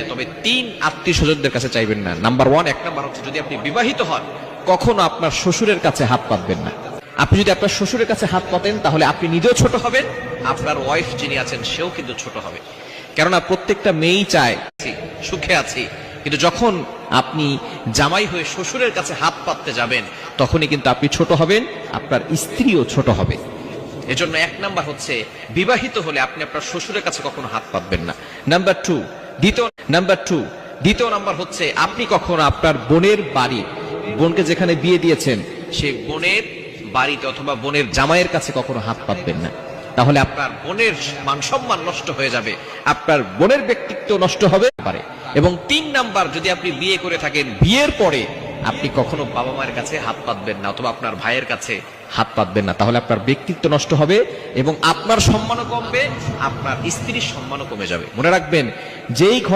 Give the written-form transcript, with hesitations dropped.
চাইতে, তবে 3 আত্মীয় স্বজনদের কাছে চাইবেন না। নাম্বার 1, 1 নাম্বার হচ্ছে যদি আপনি বিবাহিত হন, কখনো আপনার শ্বশুরের কাছে হাত পাতবেন না। আপনি যদি আপনার শ্বশুরের কাছে হাত পাতেন তাহলে আপনি নিজেও ছোট হবেন, আপনার ওয়াইফ যিনি আছেন সেও কিন্তু ছোট হবে। কেননা প্রত্যেকটা মেয়েই চায় সুখে আছি, কিন্তু যখন আপনি জামাই হয়ে শ্বশুরের কাছে হাত পাততে যাবেন তখনই কিন্তু আপনি ছোট হবেন, আপনার স্ত্রীও ছোট হবে। এজন্য 1 নাম্বার হচ্ছে বিবাহিত হলে আপনি আপনার শ্বশুরের কাছে কখনো হাত পাতবেন না। নাম্বার 2, দ্বিতীয় নাম্বার হচ্ছে আপনি কখনো আপনার বোনের বাড়ি, বোনকে যেখানে বিয়ে দিয়েছেন সেই বোনের বাড়িতে অথবা বোনের জামাইয়ের কাছে কখনো হাত পাতবেন না। তাহলে আপনার বোনের মান সম্মান নষ্ট হয়ে যাবে, আপনার বোনের ব্যক্তিত্ব নষ্ট হবে পারে। এবং 3 নাম্বার, যদি আপনি বিয়ে করে থাকেন, বিয়ের পরে আপনি কখনো বাবা মায়ের কাছে হাত পাতবেন না অথবা আপনার ভাইয়ের কাছে হাত পাতবেন না। তাহলে আপনার ব্যক্তিত্ব নষ্ট হবে এবং আপনার সম্মানও কমবে, আপনার স্ত্রীর সম্মানও কমে যাবে। মনে রাখবেন, যেই ঘরে